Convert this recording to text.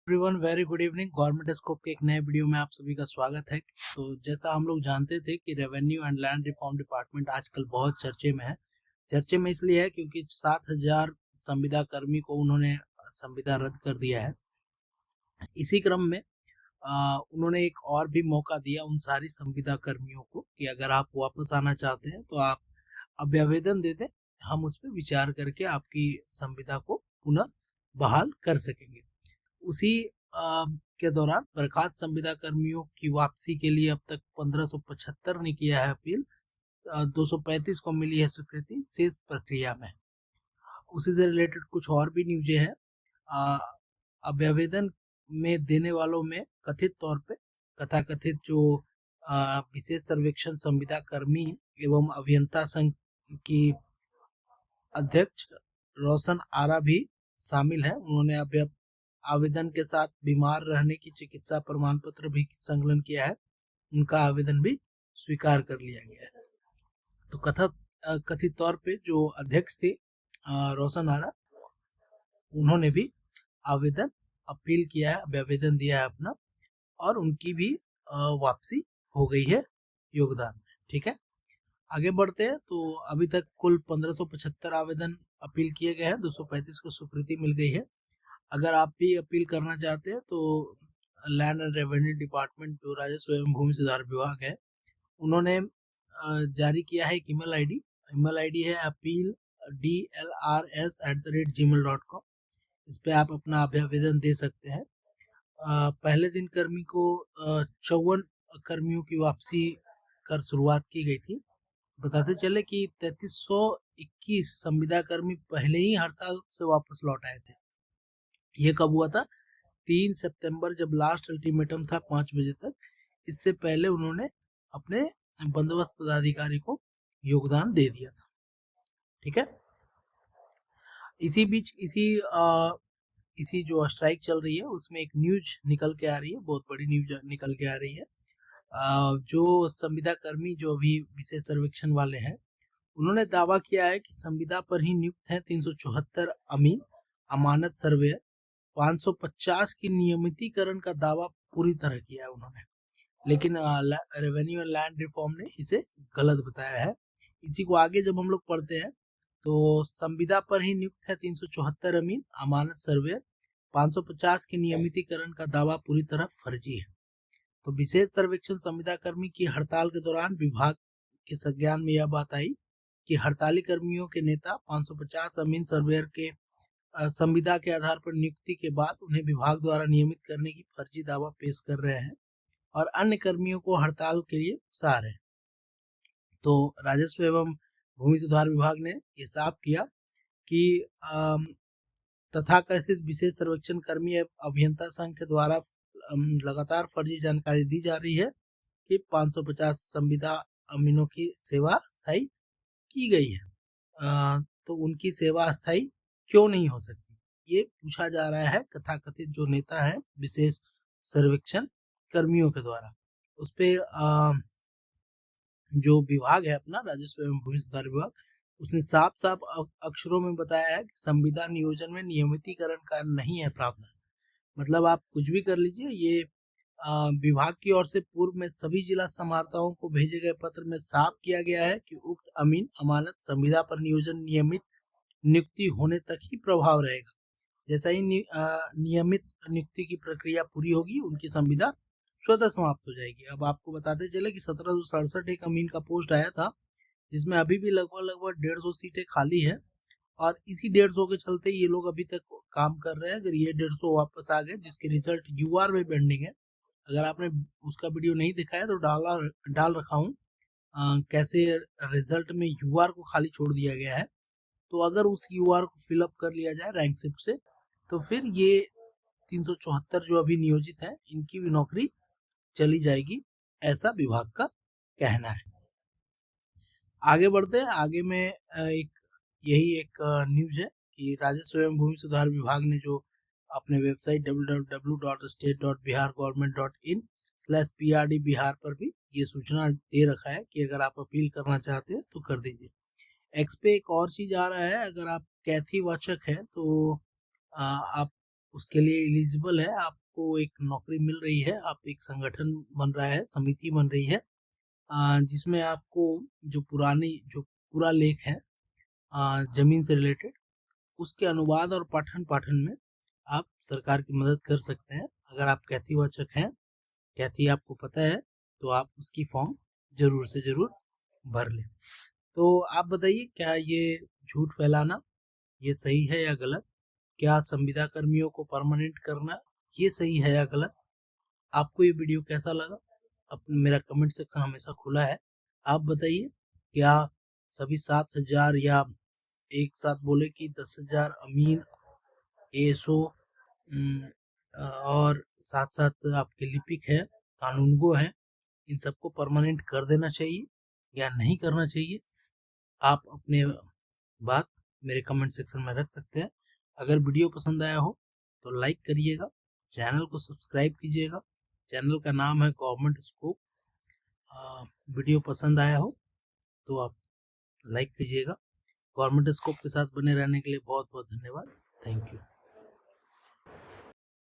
Everyone very good evening. Government scope के एक नए वीडियो में आप सभी का स्वागत है। तो जैसा हम लोग जानते थे कि revenue and land reform department आजकल बहुत चर्चे में है। चर्चे में इसलिए है क्योंकि 7,000 संविदा कर्मी को उन्होंने संविदा रद्द कर दिया है। इसी क्रम में उन्होंने एक और भी मौका दिया उन सारी संविदा कर्मियों को कि अगर आप वापस आना चाहते हैं तो आप अभ्यावेदन दे दें, हम उस पर विचार करके आपकी संविदा को पुनः बहाल कर सकेंगे। उसी के दौरान बर्खास्त संविदा कर्मियों की वापसी के लिए अब तक 1575 ने किया है अपील। 235 को मिली है स्वीकृति, शेष प्रक्रिया में। उसी से रिलेटेड कुछ और भी न्यूज़ें हैं। अभ्यावेदन में देने वालों में कथित तौर पे कथाकथित जो विशेष सर्वेक्षण संविदा कर्मी एवं अभियंता संघ की अध्यक्ष रोशन आरा भी शामिल है। उन्होंने आवेदन के साथ बीमार रहने की चिकित्सा प्रमाण पत्र भी संकलन किया है। उनका आवेदन भी स्वीकार कर लिया गया है। तो कथित तौर पे जो अध्यक्ष थे रोशन आरा, उन्होंने भी आवेदन अपील किया है, आवेदन दिया है अपना, और उनकी भी वापसी हो गई है योगदान में। ठीक है, आगे बढ़ते हैं। तो अभी तक कुल 1575 आवेदन अपील किए गए हैं, 235 को स्वीकृति मिल गई है। अगर आप भी अपील करना चाहते हैं तो लैंड एंड रेवेन्यू डिपार्टमेंट, जो राजस्व एवं भूमि सुधार विभाग है, उन्होंने जारी किया है एक ईमेल आईडी। ईमेल आईडी है appeal.dlrs@gmail.com। इस पे आप अपना अभ्यावेदन दे सकते हैं। पहले दिन कर्मी को 54 कर्मियों की वापसी कर शुरुआत की गई थी। बताते चले कि 3321 संविदा कर्मी पहले ही हड़ताल से वापस लौट आए थे। ये कब हुआ था? 3 सितंबर, जब लास्ट अल्टीमेटम था 5 बजे तक। इससे पहले उन्होंने अपने बंदोबस्त पदाधिकारी को योगदान दे दिया था। ठीक है, इसी बीच इसी जो स्ट्राइक चल रही है उसमें एक न्यूज निकल के आ रही है, बहुत बड़ी न्यूज निकल के आ रही है। जो संविदा कर्मी जो अभी विशेष सर्वेक्षण वाले हैं, उन्होंने दावा किया है कि संविदा पर ही नियुक्त है 374 अमीन अमानत सर्वेयर। 550 की नियमितीकरण का दावा पूरी तरह किया है उन्होंने, लेकिन रेवेन्यू एंड लैंड रिफॉर्म ने इसे गलत बताया है। इसी को आगे जब हम लोग पढ़ते हैं तो संविदा पर ही नियुक्त है 374 अमीन अमानत सर्वेयर, 550 की नियमितीकरण का दावा पूरी तरह फर्जी है। तो विशेष सर्वेक्षण संविदा कर्मी की हड़ताल के दौरान विभाग के संज्ञान में यह बात आई कि हड़ताली कर्मियों के नेता 550 अमीन सर्वेयर के संविदा के आधार पर नियुक्ति के बाद उन्हें विभाग द्वारा नियमित करने की फर्जी दावा पेश कर रहे हैं और अन्य कर्मियों को हड़ताल के लिए उकसा रहे हैं। तो राजस्व एवं भूमि सुधार विभाग ने ये साफ किया कि तथाकथित विशेष सर्वेक्षण कर्मी अभियंता संघ के द्वारा लगातार फर्जी जानकारी दी जा रही है कि 550 संविदा अमीनों की सेवा स्थायी की गई है। तो उनकी सेवा अस्थायी क्यों नहीं हो सकती, ये पूछा जा रहा है तथाकथित जो नेता है विशेष सर्वेक्षण कर्मियों के द्वारा। उस पे जो विभाग है अपना राजस्व एवं भूमि सुधार विभाग, उसने साफ साफ अक्षरों में बताया है कि संविदा नियोजन में नियमितीकरण का नहीं है प्रावधान। मतलब आप कुछ भी कर लीजिए, ये विभाग की ओर से पूर्व में सभी जिला समाहर्ताओं को भेजे गए पत्र में साफ किया गया है कि उक्त अमीन अमानत संविदा पर नियोजन नियमित नियुक्ति होने तक ही प्रभाव रहेगा। जैसा ही नियमित नियुक्ति की प्रक्रिया पूरी होगी, उनकी संविदा स्वतः समाप्त हो जाएगी। अब आपको बताते चले कि 1767 एक अमीन का पोस्ट आया था, जिसमें अभी भी लगभग 150 सीटें खाली है, और इसी 150 के चलते ये लोग अभी तक काम कर रहे हैं। अगर ये 150 वापस आ गए, जिसके रिजल्ट यूआर में पेंडिंग है, अगर आपने उसका वीडियो नहीं दिखा है तो डाल रखा हूँ कैसे रिजल्ट में यूआर को खाली छोड़ दिया गया है। तो अगर उस यूआर को फिलअप कर लिया जाए रैंक शिफ्ट से, तो फिर ये 374 जो अभी नियोजित है, इनकी भी नौकरी चली जाएगी, ऐसा विभाग का कहना है। आगे बढ़ते हैं। आगे में यही एक न्यूज है कि राजस्व एवं भूमि सुधार विभाग ने जो अपने वेबसाइट www.statebihargovernment.in/prd बिहार पर भी ये सूचना दे रखा है कि अगर आप अपील करना चाहते हैं तो कर दीजिए। एक्स पे एक और चीज आ रहा है, अगर आप कैथी वाचक हैं तो आप उसके लिए एलिजिबल है, आपको एक नौकरी मिल रही है, आप एक संगठन बन रहा है, समिति बन रही है, जिसमें आपको जो पूरा लेख है जमीन से रिलेटेड, उसके अनुवाद और पठन पाठन में आप सरकार की मदद कर सकते हैं। अगर आप कैथीवाचक हैं, कैथी आपको पता है, तो आप उसकी फॉर्म जरूर से जरूर भर लें। तो आप बताइए, क्या ये झूठ फैलाना ये सही है या गलत? क्या संविदा कर्मियों को परमानेंट करना ये सही है या गलत? आपको ये वीडियो कैसा लगा? मेरा कमेंट सेक्शन हमेशा खुला है, आप बताइए। क्या सभी 7,000 या एक साथ बोले कि 10,000 अमीन, एएसओ और साथ साथ आपके लिपिक है, कानूनगो है, इन सबको परमानेंट कर देना चाहिए या नहीं करना चाहिए? आप अपने बात मेरे कमेंट सेक्शन में रख सकते हैं। अगर वीडियो पसंद आया हो तो लाइक करिएगा, चैनल को सब्सक्राइब कीजिएगा। चैनल का नाम है गवर्नमेंट स्कोप। वीडियो पसंद आया हो तो आप लाइक कीजिएगा। गवर्नमेंट स्कोप के साथ बने रहने के लिए बहुत बहुत धन्यवाद। Thank you.